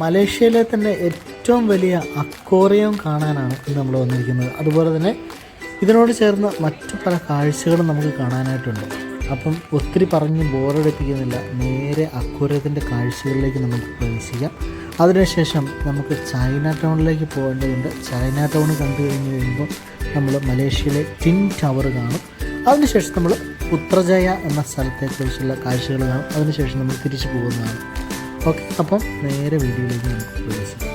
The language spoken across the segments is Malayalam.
മലേഷ്യയിലെ തന്നെ ഏറ്റവും വലിയ അക്വേറിയം കാണാനാണ് ഇന്ന് നമ്മൾ വന്നിരിക്കുന്നത്. അതുപോലെ തന്നെ ഇതിനോട് ചേർന്ന് മറ്റു പല കാഴ്ചകളും നമുക്ക് കാണാനായിട്ടുണ്ട്. അപ്പം ഒത്തിരി പറഞ്ഞ് ബോറടിപ്പിക്കുന്നില്ല, നേരെ അക്വേറിയത്തിൻ്റെ കാഴ്ചകളിലേക്ക് നമുക്ക് പ്രവേശിക്കാം. അതിനുശേഷം നമുക്ക് ചൈന ടൗണിലേക്ക് പോകേണ്ടതുണ്ട്. ചൈന ടൗൺ കണ്ടു കഴിഞ്ഞ് കഴിയുമ്പോൾ നമ്മൾ മലേഷ്യയിലെ ട്വിൻ ടവർ കാണും. അതിനുശേഷം നമ്മൾ പുത്രജയ എന്ന സ്ഥലത്തെക്കുറിച്ചുള്ള കാഴ്ചകൾ കാണും. അതിനുശേഷം നമ്മൾ തിരിച്ചു പോകുന്നതാണ്. ഓക്കെ, അപ്പം നേരെ വീഡിയോയിലേക്ക് നമുക്ക് പ്രവേശിക്കാം.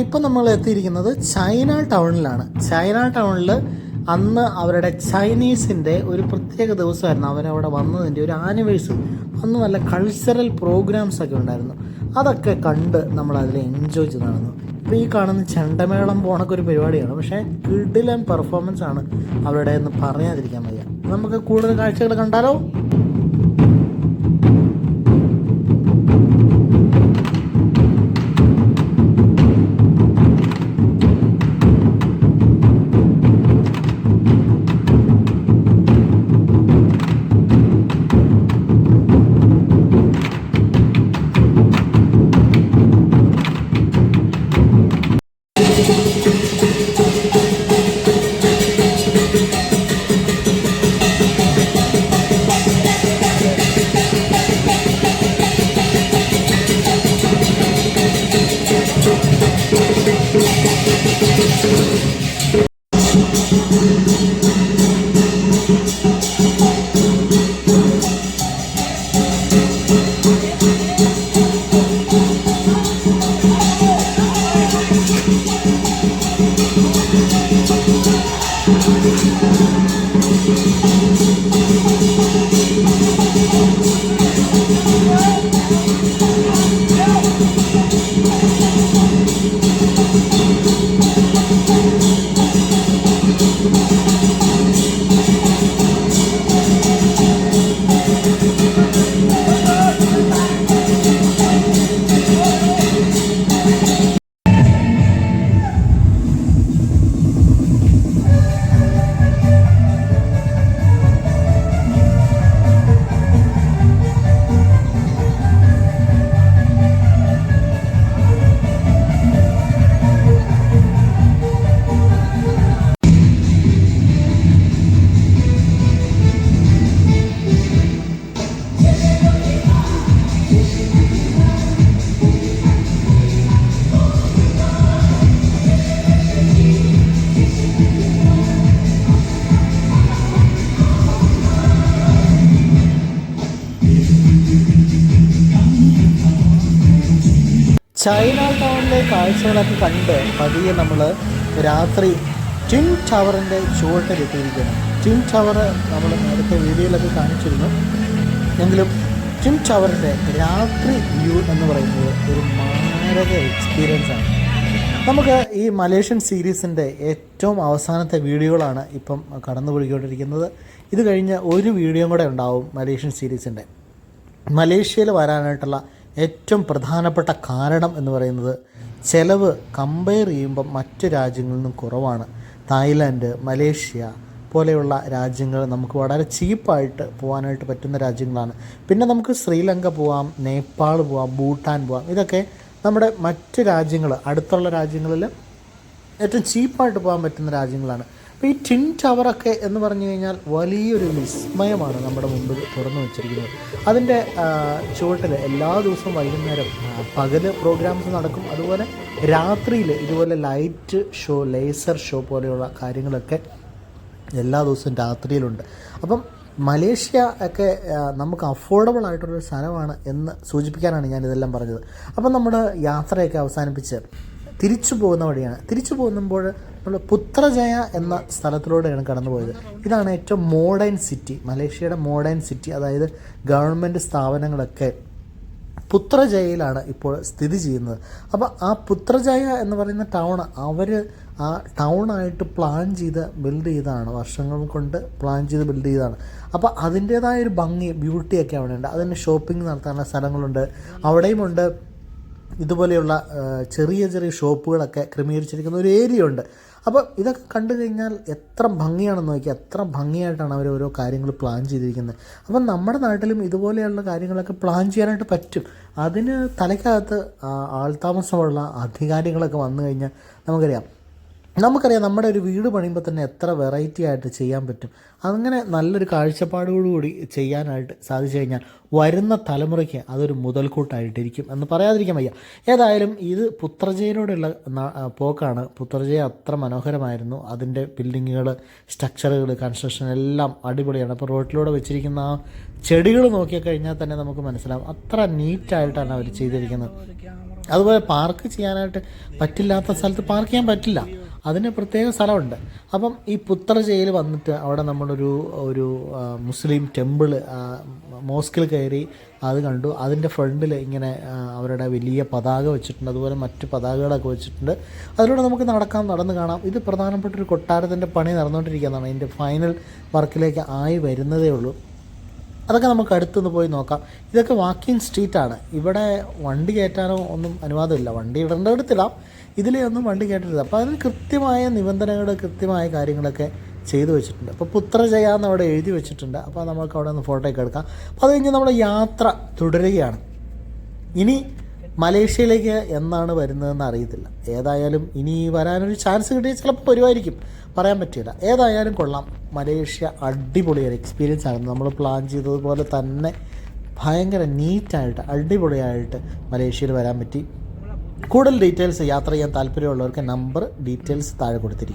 ഇപ്പം നമ്മൾ എത്തിയിരിക്കുന്നത് ചൈന ടൗണിലാണ്. ചൈന ടൗണിൽ അന്ന് അവരുടെ ചൈനീസിൻ്റെ ഒരു പ്രത്യേക ദിവസമായിരുന്നു അവരവിടെ വന്നതിൻ്റെ ഒരു ആനിവേഴ്സറി. അന്ന് നല്ല കൾച്ചറൽ പ്രോഗ്രാംസ് ഒക്കെ ഉണ്ടായിരുന്നു. അതൊക്കെ കണ്ട് നമ്മളതിൽ എൻജോയ് ചെയ്ത് നടന്നു. ഇപ്പോൾ ഈ കാണുന്ന ചെണ്ടമേളം പോണൊക്കെ ഒരു പരിപാടിയാണ്. പക്ഷേ കിടിലൻ പെർഫോമൻസ് ആണ് അവരുടെ എന്ന് പറയാതിരിക്കാൻ വയ്യ. നമുക്ക് കൂടുതൽ കാഴ്ചകൾ കണ്ടാലോ? ചൈന ടൗണിലെ കാഴ്ചകളൊക്കെ കണ്ട് പതിയെ നമ്മൾ രാത്രി ട്വിൻ ടവറിൻ്റെ ചുവട്ടിലെത്തിയിരിക്കുകയാണ്. ട്വിൻ ടവർ നമ്മൾ നേരത്തെ വീഡിയോയിലൊക്കെ കാണിച്ചിരുന്നു. എങ്കിലും ട്വിൻ ടവറിൻ്റെ രാത്രി വ്യൂ എന്ന് പറയുന്നത് ഒരു മാരക എക്സ്പീരിയൻസ് ആണ്. നമുക്ക് ഈ മലേഷ്യൻ സീരീസിൻ്റെ ഏറ്റവും അവസാനത്തെ വീഡിയോകളാണ് ഇപ്പം കടന്നു പോയിക്കൊണ്ടിരിക്കുന്നത്. ഇത് കഴിഞ്ഞ് ഒരു വീഡിയോ കൂടെ ഉണ്ടാവും മലേഷ്യൻ സീരീസിൻ്റെ. മലേഷ്യയിൽ വരാനായിട്ടുള്ള ഏറ്റവും പ്രധാനപ്പെട്ട കാരണം എന്ന് പറയുന്നത് ചിലവ് കമ്പയർ ചെയ്യുമ്പം മറ്റു രാജ്യങ്ങളിൽ നിന്നും കുറവാണ്. തായ്ലാൻഡ്, മലേഷ്യ പോലെയുള്ള രാജ്യങ്ങൾ നമുക്ക് വളരെ ചീപ്പായിട്ട് പോകാനായിട്ട് പറ്റുന്ന രാജ്യങ്ങളാണ്. പിന്നെ നമുക്ക് ശ്രീലങ്ക പോവാം, നേപ്പാൾ പോവാം, ഭൂട്ടാൻ പോവാം. ഇതൊക്കെ നമ്മുടെ മറ്റ് രാജ്യങ്ങൾ, അടുത്തുള്ള രാജ്യങ്ങളിൽ ഏറ്റവും ചീപ്പായിട്ട് പോകാൻ പറ്റുന്ന രാജ്യങ്ങളാണ്. അപ്പോൾ ഈ ട്വിൻ ടവറൊക്കെ എന്ന് പറഞ്ഞു കഴിഞ്ഞാൽ വലിയൊരു വിസ്മയമാണ് നമ്മുടെ മുമ്പിൽ തുറന്നു വച്ചിരിക്കുന്നത്. അതിൻ്റെ ചുവട്ടിൽ എല്ലാ ദിവസവും വൈകുന്നേരം പകൽ പ്രോഗ്രാംസ് നടക്കും, അതുപോലെ രാത്രിയിൽ ഇതുപോലെ ലൈറ്റ് ഷോ, ലേസർ ഷോ പോലെയുള്ള കാര്യങ്ങളൊക്കെ എല്ലാ ദിവസവും രാത്രിയിലുണ്ട്. അപ്പം മലേഷ്യ ഒക്കെ നമുക്ക് അഫോർഡബിൾ ആയിട്ടുള്ളൊരു സ്ഥലമാണ് എന്ന് സൂചിപ്പിക്കാനാണ് ഞാനിതെല്ലാം പറഞ്ഞത്. അപ്പം നമ്മുടെ യാത്രയൊക്കെ അവസാനിപ്പിച്ച് തിരിച്ചു പോകുന്ന വഴിയാണ്. തിരിച്ചു പോകുമ്പോൾ നമ്മൾ പുത്രജയ എന്ന സ്ഥലത്തിലൂടെയാണ് കടന്നുപോയത്. ഇതാണ് ഏറ്റവും മോഡേൺ സിറ്റി, മലേഷ്യയുടെ മോഡേൺ സിറ്റി. അതായത് ഗവൺമെൻറ് സ്ഥാപനങ്ങളൊക്കെ പുത്രജയയിലാണ് ഇപ്പോൾ സ്ഥിതി ചെയ്യുന്നത്. അപ്പോൾ ആ പുത്രജയ എന്ന് പറയുന്ന ടൗൺ അവർ ആ ടൗണായിട്ട് പ്ലാൻ ചെയ്ത് ബിൽഡ് ചെയ്തതാണ്, വർഷങ്ങൾ കൊണ്ട് പ്ലാൻ ചെയ്ത് ബിൽഡ് ചെയ്തതാണ്. അപ്പോൾ അതിൻ്റേതായൊരു ഭംഗി, ബ്യൂട്ടിയൊക്കെ അവിടെ ഉണ്ട്. അതിന് ഷോപ്പിംഗ് നടത്താനുള്ള സ്ഥലങ്ങളുണ്ട്, അവിടെയുമുണ്ട് ഇതുപോലെയുള്ള ചെറിയ ചെറിയ ഷോപ്പുകളൊക്കെ ക്രമീകരിച്ചിരിക്കുന്ന ഒരു ഏരിയ ഉണ്ട്. അപ്പോൾ ഇതൊക്കെ കണ്ടു കഴിഞ്ഞാൽ എത്ര ഭംഗിയാണെന്ന് നോക്കിയാൽ എത്ര ഭംഗിയായിട്ടാണ് അവർ ഓരോ കാര്യങ്ങൾ പ്ലാൻ ചെയ്തിരിക്കുന്നത്. അപ്പം നമ്മുടെ നാട്ടിലും ഇതുപോലെയുള്ള കാര്യങ്ങളൊക്കെ പ്ലാൻ ചെയ്യാനായിട്ട് പറ്റും. അതിന് തലയ്ക്കകത്ത് ആൾതാമസമുള്ള അധികാരികളൊക്കെ വന്നു കഴിഞ്ഞാൽ നമുക്കറിയാം നമ്മുടെ ഒരു വീട് പണിയുമ്പോൾ തന്നെ എത്ര വെറൈറ്റി ആയിട്ട് ചെയ്യാൻ പറ്റും. അങ്ങനെ നല്ലൊരു കാഴ്ചപ്പാടോടുകൂടി ചെയ്യാനായിട്ട് സാധിച്ചു കഴിഞ്ഞാൽ വരുന്ന തലമുറയ്ക്ക് അതൊരു മുതൽക്കൂട്ടായിട്ടിരിക്കും എന്ന് പറയാതിരിക്കാൻ വയ്യ. ഏതായാലും ഇത് പുത്രജയയിലൂടെയുള്ള പോക്കാണ്. പുത്രജയ അത്ര മനോഹരമായിരുന്നു. അതിൻ്റെ ബിൽഡിങ്ങുകൾ, സ്ട്രക്ചറുകൾ, കൺസ്ട്രക്ഷൻ എല്ലാം അടിപൊളിയാണ്. അപ്പോൾ റോഡിലൂടെ വെച്ചിരിക്കുന്ന ആ ചെടികൾ നോക്കിക്കഴിഞ്ഞാൽ തന്നെ നമുക്ക് മനസ്സിലാവും അത്ര നീറ്റായിട്ടാണ് അവർ ചെയ്തിരിക്കുന്നത്. അതുപോലെ പാർക്ക് ചെയ്യാനായിട്ട് പറ്റില്ലാത്ത സ്ഥലത്ത് പാർക്ക് ചെയ്യാൻ പറ്റില്ല, അതിന് പ്രത്യേക സ്ഥലമുണ്ട്. അപ്പം ഈ പുത്രജയിൽ വന്നിട്ട് അവിടെ നമ്മളൊരു മുസ്ലിം ടെമ്പിൾ, മോസ്കിൽ കയറി അത് കണ്ടു. അതിൻ്റെ ഫ്രണ്ടിൽ ഇങ്ങനെ അവരുടെ വലിയ പതാക വെച്ചിട്ടുണ്ട്, അതുപോലെ മറ്റ് പതാകകളൊക്കെ വെച്ചിട്ടുണ്ട്. അതിലൂടെ നമുക്ക് നടന്ന് കാണാം. ഇത് പ്രധാനപ്പെട്ടൊരു കൊട്ടാരത്തിൻ്റെ പണി നടന്നുകൊണ്ടിരിക്കുന്നതാണ്. ഇതിൻ്റെ ഫൈനൽ വർക്കിലേക്ക് ആയി വരുന്നതേ ഉള്ളൂ. അതൊക്കെ നമുക്ക് അടുത്തുനിന്ന് പോയി നോക്കാം. ഇതൊക്കെ വാക്കിംഗ് സ്ട്രീറ്റാണ്. ഇവിടെ വണ്ടി കയറ്റാനോ ഒന്നും അനുവാദമില്ല, വണ്ടി ഇടേണ്ടടുത്തിടാം, ഇതിലേ ഒന്നും വണ്ടി കയറ്റരുത്. അപ്പോൾ അതിന് കൃത്യമായ നിബന്ധനകൾ, കൃത്യമായ കാര്യങ്ങളൊക്കെ ചെയ്തു വെച്ചിട്ടുണ്ട്. അപ്പോൾ പുത്രജയ എന്ന് അവിടെ എഴുതി വെച്ചിട്ടുണ്ട്. അപ്പോൾ നമുക്ക് അവിടെ നിന്ന് ഫോട്ടോയൊക്കെ എടുക്കാം. അപ്പോൾ അത് കഴിഞ്ഞ് നമ്മൾ യാത്ര തുടരുകയാണ്. ഇനി മലേഷ്യയിലേക്ക് എന്നാണ് വരുന്നതെന്ന് അറിയത്തില്ല. ഏതായാലും ഇനി വരാനൊരു ചാൻസ് കിട്ടിയാൽ ചിലപ്പോൾ വരുമായിരിക്കും, പറയാൻ പറ്റില്ല. ഏതായാലും കൊള്ളാം, മലേഷ്യ അടിപൊളിയൊരു എക്സ്പീരിയൻസ് ആയിരുന്നു. നമ്മൾ പ്ലാൻ ചെയ്തതുപോലെ തന്നെ ഭയങ്കര നീറ്റായിട്ട് അടിപൊളിയായിട്ട് മലേഷ്യയിൽ വരാൻ പറ്റി. കൂടുതൽ ഡീറ്റെയിൽസ്, യാത്ര ചെയ്യാൻ താല്പര്യമുള്ളവർക്ക് നമ്പർ, ഡീറ്റെയിൽസ് താഴെ കൊടുത്തിരിക്കും.